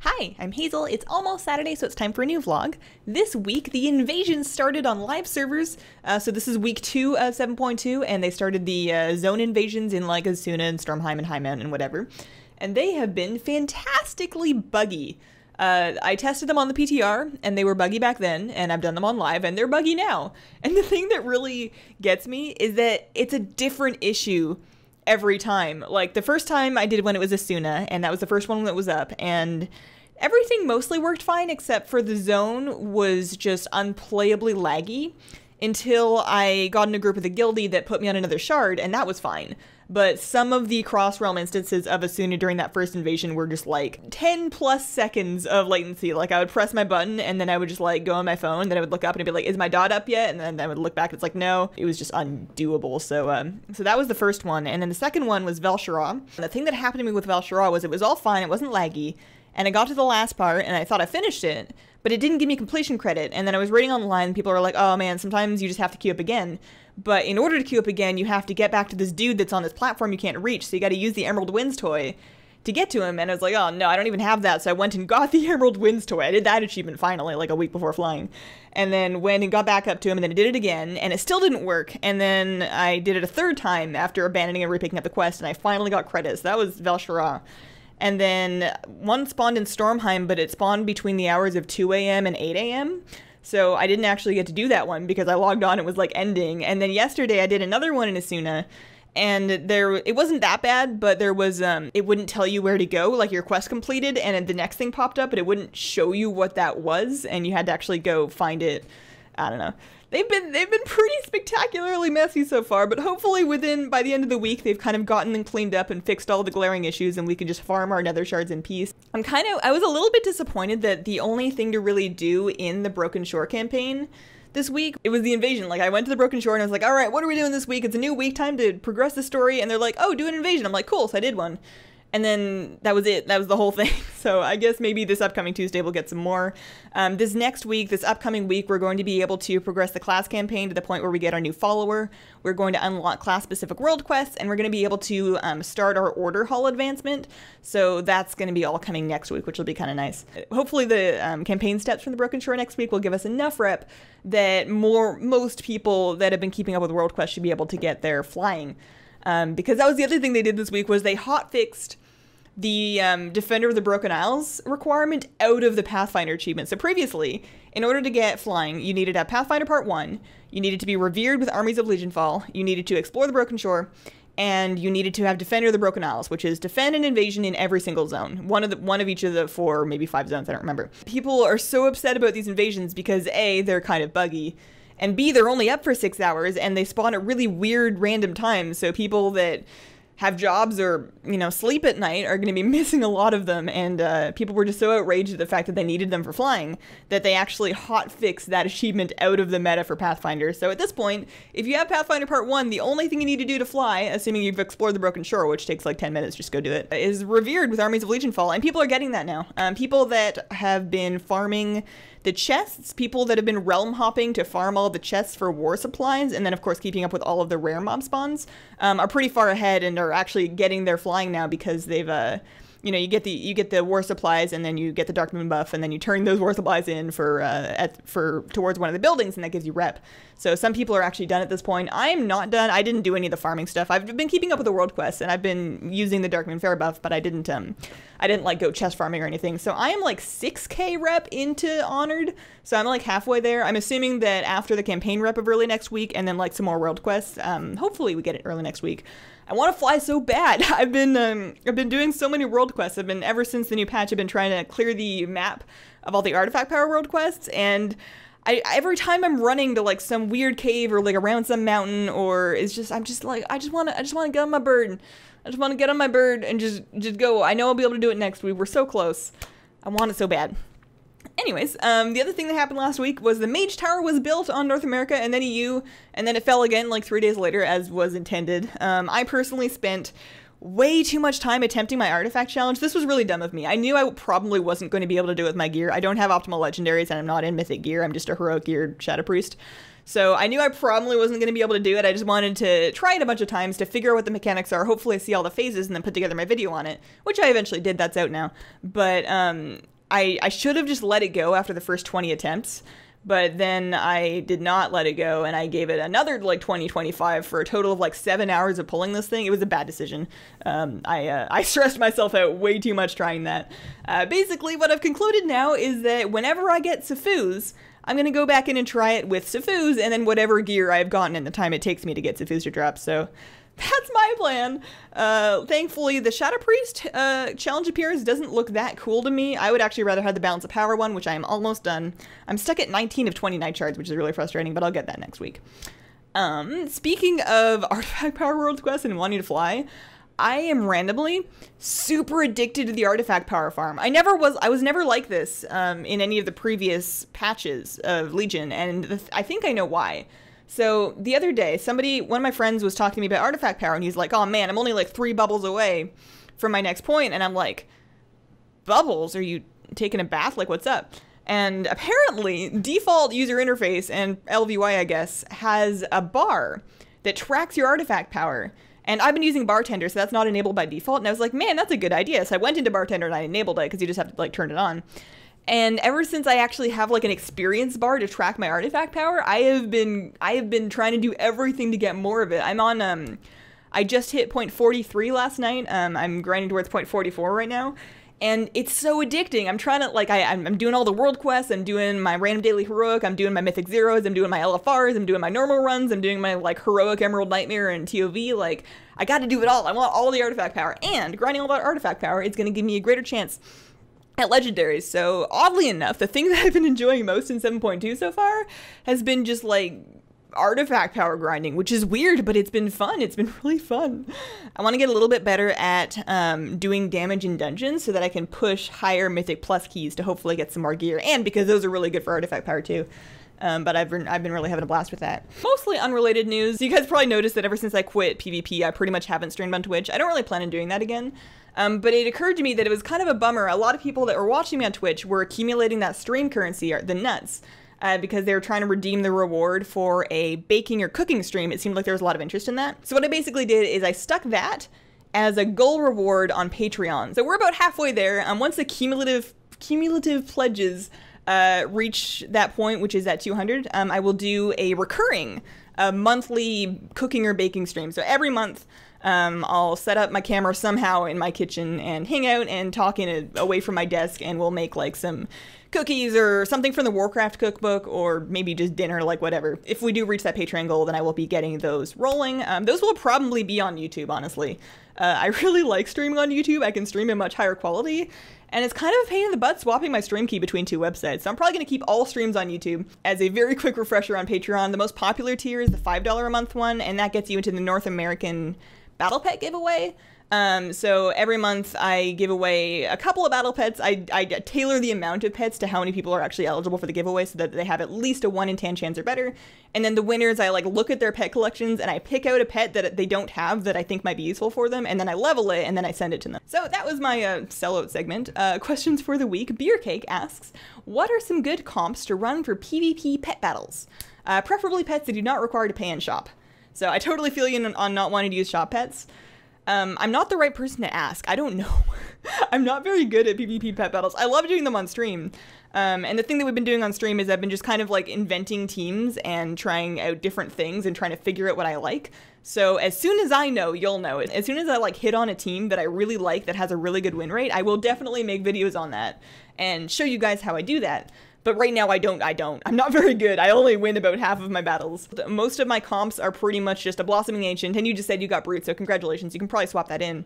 Hi, I'm Hazel. It's almost Saturday, so it's time for a new vlog. This week, the invasion started on live servers. So this is week 2 of 7.2, and they started the zone invasions in like Hazelnuttygames and Stormheim and High Mountain and whatever. And they have been fantastically buggy. I tested them on the PTR, and they were buggy back then, and I've done them on live, and they're buggy now. And the thing that really gets me is that it's a different issue every time. Like, the first time I did when it was Asuna, and that was the first one that was up, and everything mostly worked fine, except for the zone was just unplayably laggy until I got in a group with a guildie that put me on another shard, and that was fine. But some of the cross-realm instances of Asuna during that first invasion were just like 10 plus seconds of latency. Like, I would press my button and then I would just like go on my phone, then I would look up and it'd be like, is my dot up yet? And then I would look back and it's like, no. It was just undoable. So so that was the first one. And then the second one was Vel'Shirah. The thing that happened to me with Vel'Shirah was it was all fine, it wasn't laggy. And I got to the last part and I thought I finished it, but it didn't give me completion credit. And then I was reading online and people were like, oh man, sometimes you just have to queue up again. But in order to queue up again, you have to get back to this dude that's on this platform you can't reach. So you got to use the Emerald Winds toy to get to him. And I was like, oh no, I don't even have that. So I went and got the Emerald Winds toy. I did that achievement finally, like a week before flying. And then went and got back up to him and then I did it again and it still didn't work. And then I did it a third time after abandoning and repicking up the quest and I finally got credits. So that was Vel'Shirah. And then one spawned in Stormheim, but it spawned between the hours of 2 a.m. and 8 a.m. So I didn't actually get to do that one because I logged on, it was like ending. And then yesterday I did another one in Asuna, and it wasn't that bad, but there was, it wouldn't tell you where to go, like your quest completed, and the next thing popped up, but it wouldn't show you what that was, and you had to actually go find it. I don't know. They've been pretty spectacularly messy so far, but hopefully by the end of the week, they've kind of gotten them cleaned up and fixed all the glaring issues and we can just farm our nether shards in peace. I was a little bit disappointed that the only thing to really do in the Broken Shore campaign this week, it was the invasion. Like, I went to the Broken Shore and I was like, all right, what are we doing this week? It's a new week, time to progress the story. And they're like, oh, do an invasion. I'm like, cool, so I did one. And then that was it. That was the whole thing. So I guess maybe this upcoming Tuesday we'll get some more. This upcoming week, we're going to be able to progress the class campaign to the point where we get our new follower. We're going to unlock class-specific world quests, and we're going to be able to start our order hall advancement. So that's going to be all coming next week, which will be kind of nice. Hopefully the campaign steps from the Broken Shore next week will give us enough rep that most people that have been keeping up with world quests should be able to get their flying. Because that was the other thing they did this week was they hotfixed the Defender of the Broken Isles requirement out of the Pathfinder achievement. So previously, in order to get flying, you needed to have Pathfinder Part 1, you needed to be revered with Armies of Legionfall, you needed to explore the Broken Shore, and you needed to have Defender of the Broken Isles, which is defend an invasion in every single zone. One of each of the 4, maybe 5 zones, I don't remember. People are so upset about these invasions because A, they're kind of buggy, and B, they're only up for 6 hours, and they spawn at really weird random times, so people that have jobs or, you know, sleep at night are going to be missing a lot of them, and people were just so outraged at the fact that they needed them for flying that they actually hotfixed that achievement out of the meta for Pathfinder. So at this point, if you have Pathfinder Part 1, the only thing you need to do to fly, assuming you've explored the Broken Shore, which takes like 10 minutes, just go do it, is revered with Armies of Legionfall, and people are getting that now. People that have been farming the chests, people that have been realm hopping to farm all the chests for war supplies, and then of course keeping up with all of the rare mob spawns, are pretty far ahead and are actually getting their flying now because they've you know, you get the war supplies and then you get the Dark Moon buff and then you turn those war supplies in towards one of the buildings and that gives you rep. So some people are actually done at this point. I am not done. I didn't do any of the farming stuff. I've been keeping up with the world quests and I've been using the Dark Moon Fair buff, but I didn't like go chest farming or anything. So I am like 6k rep into Honored. So I'm like halfway there. I'm assuming that after the campaign rep of early next week and then like some more world quests, hopefully we get it early next week. I want to fly so bad. I've been doing so many world quests. Ever since the new patch, I've been trying to clear the map of all the artifact power world quests, and every time I'm running to like some weird cave or like around some mountain, or it's just I just want to get on my bird. I just want to get on my bird and just go. I know I'll be able to do it next week. We're so close. I want it so bad. Anyways, the other thing that happened last week was the Mage Tower was built on North America and then EU, and then it fell again like 3 days later as was intended. I personally spent way too much time attempting my artifact challenge. This was really dumb of me. I knew I probably wasn't going to be able to do it with my gear. I don't have optimal legendaries and I'm not in mythic gear. I'm just a heroic geared Shadow Priest. So I knew I probably wasn't going to be able to do it. I just wanted to try it a bunch of times to figure out what the mechanics are, hopefully see all the phases and then put together my video on it, which I eventually did. That's out now. But I should have just let it go after the first 20 attempts, but then I did not let it go, and I gave it another like 25 for a total of like 7 hours of pulling this thing. It was a bad decision. I stressed myself out way too much trying that. Basically, what I've concluded now is that whenever I get Sifus, I'm going to go back in and try it with Sifus, and then whatever gear I've gotten in the time it takes me to get Sifus to drop, so that's my plan. Thankfully, the Shadow Priest challenge appearance doesn't look that cool to me. I would actually rather have the Balance of Power one, which I am almost done. I'm stuck at 19 of 20 night shards, which is really frustrating, but I'll get that next week. Speaking of Artifact Power World Quest and wanting to fly, I am randomly super addicted to the Artifact Power farm. I was never like this in any of the previous patches of Legion, and I think I know why. So the other day, one of my friends was talking to me about Artifact Power, and he's like, oh man, I'm only like 3 bubbles away from my next point, and I'm like, bubbles? Are you taking a bath? Like, what's up? And apparently, default user interface, and LVY, I guess, has a bar that tracks your Artifact Power. And I've been using Bartender, so that's not enabled by default. And I was like, man, that's a good idea. So I went into Bartender and I enabled it because you just have to like turn it on. And ever since I actually have like an experience bar to track my Artifact Power, I have been trying to do everything to get more of it. I'm on I just hit point 43 last night. I'm grinding towards point 44 right now. And it's so addicting. I'm trying to, like, I'm doing all the world quests, I'm doing my random daily heroic, I'm doing my mythic zeros, I'm doing my LFRs, I'm doing my normal runs, I'm doing my, like, heroic Emerald Nightmare and TOV, like, I gotta do it all. I want all the Artifact Power, and grinding all that Artifact Power is gonna give me a greater chance at legendaries. So, oddly enough, the thing that I've been enjoying most in 7.2 so far has been just, like, Artifact Power grinding, which is weird, but it's been fun. It's been really fun. I want to get a little bit better at doing damage in dungeons so that I can push higher Mythic Plus keys to hopefully get some more gear, and because those are really good for Artifact Power too. But I've been really having a blast with that. Mostly unrelated news. You guys probably noticed that ever since I quit PvP, I pretty much haven't streamed on Twitch. I don't really plan on doing that again. But it occurred to me that it was kind of a bummer. A lot of people that were watching me on Twitch were accumulating that stream currency, or the nuts, because they were trying to redeem the reward for a baking or cooking stream. It seemed like there was a lot of interest in that. So what I basically did is I stuck that as a goal reward on Patreon. So we're about halfway there. Once the cumulative pledges reach that point, which is at 200, I will do a recurring monthly cooking or baking stream. So every month, I'll set up my camera somehow in my kitchen and hang out and talk away from my desk, and we'll make like some cookies or something from the Warcraft cookbook, or maybe just dinner, like whatever. If we do reach that Patreon goal, then I will be getting those rolling. Those will probably be on YouTube, honestly. I really like streaming on YouTube. I can stream in much higher quality, and it's kind of a pain in the butt swapping my stream key between 2 websites. So I'm probably going to keep all streams on YouTube. As a very quick refresher on Patreon, the most popular tier is the $5 a month one, and that gets you into the North American Battle Pet giveaway. So every month I give away a couple of battle pets. I tailor the amount of pets to how many people are actually eligible for the giveaway so that they have at least a 1 in 10 chance or better. And then the winners, I like look at their pet collections and I pick out a pet that they don't have that I think might be useful for them, and then I level it and then I send it to them. So that was my sellout segment. Questions for the week. Beer Cake asks, what are some good comps to run for PvP pet battles? Preferably pets that do not require to pay in shop. So I totally feel you on not wanting to use shop pets. I'm not the right person to ask. I don't know. I'm not very good at PvP pet battles. I love doing them on stream. And the thing that we've been doing on stream is I've been just kind of like inventing teams and trying out different things and trying to figure out what I like. So as soon as I know, you'll know it. As soon as I like hit on a team that I really like that has a really good win rate, I will definitely make videos on that and show you guys how I do that. But right now I don't. I'm not very good. I only win about half of my battles. Most of my comps are pretty much just a Blossoming Ancient, and you just said you got Brute, so congratulations. You can probably swap that in.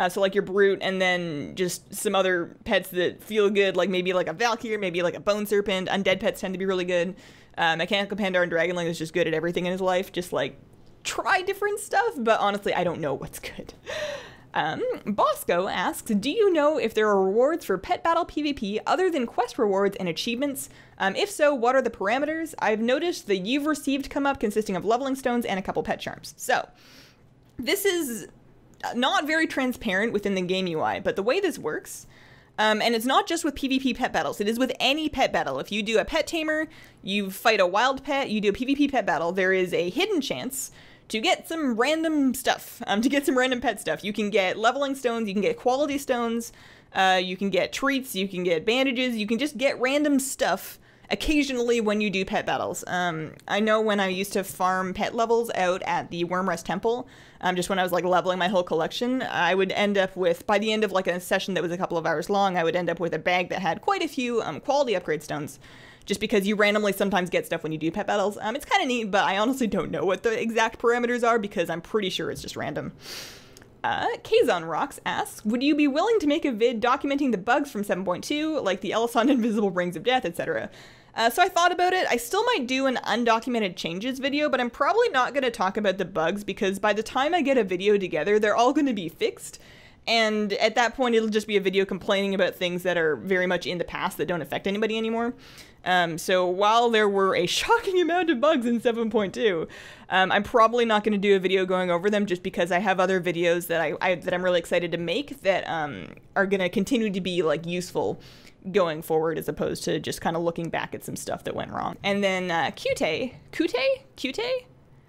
So like your Brute, and then just some other pets that feel good, like maybe like a Valkyrie, maybe like a Bone Serpent. Undead pets tend to be really good. Mechanical Pandar and Dragonling is just good at everything in his life. Just like try different stuff, but honestly I don't know what's good. Bosco asks, do you know if there are rewards for pet battle PvP other than quest rewards and achievements? If so, what are the parameters? I've noticed the you've received come up consisting of leveling stones and a couple pet charms. So this is not very transparent within the game UI, but the way this works, and it's not just with PvP pet battles, it is with any pet battle. If you do a pet tamer, you fight a wild pet, you do a PvP pet battle, there is a hidden chance to get some random stuff, to get some random pet stuff. You can get leveling stones, you can get quality stones, you can get treats, you can get bandages, you can just get random stuff occasionally when you do pet battles. I know when I used to farm pet levels out at the Wormrest Temple, just when I was like leveling my whole collection, I would end up with, by the end of like a session that was a couple of hours long, I would end up with a bag that had quite a few quality upgrade stones. Just because you randomly sometimes get stuff when you do pet battles. It's kind of neat, but I honestly don't know what the exact parameters are because I'm pretty sure it's just random. Kazon Rocks asks, would you be willing to make a vid documenting the bugs from 7.2, like the Elyson Invisible Rings of Death, etc.? So I thought about it. I still might do an undocumented changes video, but I'm probably not going to talk about the bugs because by the time I get a video together, they're all going to be fixed. And at that point, it'll just be a video complaining about things that are very much in the past that don't affect anybody anymore. So while there were a shocking amount of bugs in 7.2, I'm probably not going to do a video going over them just because I have other videos that I'm really excited to make that are going to continue to be like useful going forward as opposed to just kind of looking back at some stuff that went wrong. And then Kute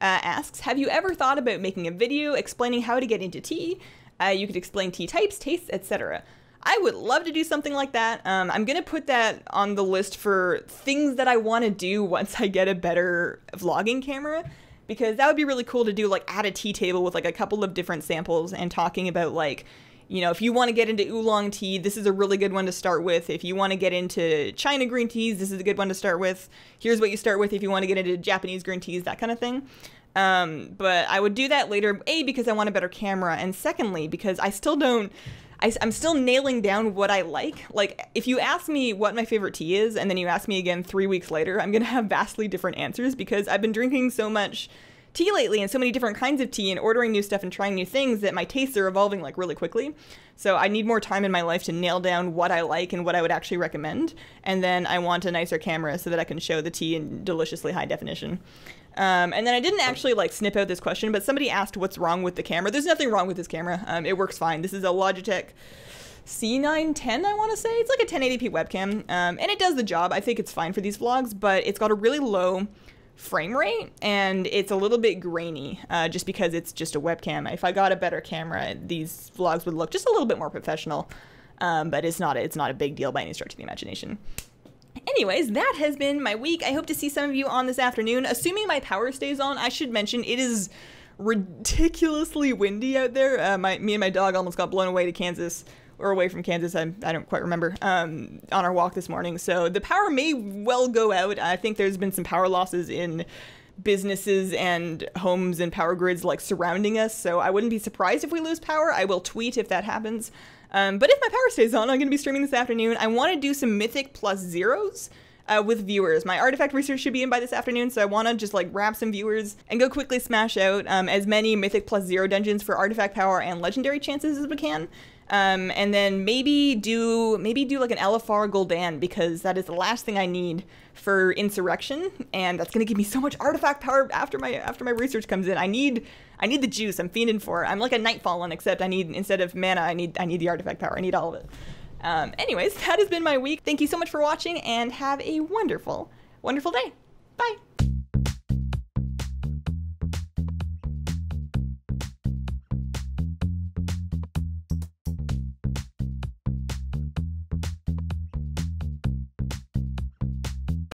asks, have you ever thought about making a video explaining how to get into tea? You could explain tea types, tastes, etc. I would love to do something like that. I'm going to put that on the list for things that I want to do once I get a better vlogging camera, because that would be really cool to do, like at a tea table with like a couple of different samples and talking about like, you know, if you want to get into oolong tea, this is a really good one to start with. If you want to get into China green teas, this is a good one to start with. Here's what you start with if you want to get into Japanese green teas, that kind of thing. But I would do that later, A, because I want a better camera, and secondly, because I'm still nailing down what I like. Like, if you ask me what my favorite tea is, and then you ask me again 3 weeks later, I'm gonna have vastly different answers because I've been drinking so much tea lately and so many different kinds of tea and ordering new stuff and trying new things that my tastes are evolving like really quickly. So I need more time in my life to nail down what I like and what I would actually recommend. And then I want a nicer camera so that I can show the tea in deliciously high definition. And then I didn't actually like snip out this question, but somebody asked what's wrong with the camera. There's nothing wrong with this camera. It works fine. This is a Logitech C910, I want to say. It's like a 1080p webcam, and it does the job. I think it's fine for these vlogs, but it's got a really low frame rate, and it's a little bit grainy, just because it's just a webcam. If I got a better camera, these vlogs would look just a little bit more professional, but it's not a big deal by any stretch of the imagination. Anyways, that has been my week. I hope to see some of you on this afternoon. Assuming my power stays on, I should mention it is ridiculously windy out there. Me and my dog almost got blown away to Kansas, or away from Kansas, I don't quite remember, on our walk this morning. So the power may well go out. I think there's been some power losses in businesses and homes and power grids like surrounding us, so I wouldn't be surprised if we lose power. I will tweet if that happens. But if my power stays on, I'm going to be streaming this afternoon. I want to do some Mythic plus zeros with viewers. My artifact research should be in by this afternoon, so I want to just like grab some viewers and go quickly smash out as many Mythic plus zero dungeons for artifact power and legendary chances as we can. And then maybe do like an LFR Gul'dan, because that is the last thing I need for Insurrection, and that's gonna give me so much artifact power after my research comes in. I need the juice. I'm fiending for it. I'm like a Nightfallen, except instead of mana, I need the artifact power. I need all of it. Anyways, that has been my week. Thank you so much for watching, and have a wonderful, wonderful day. Bye.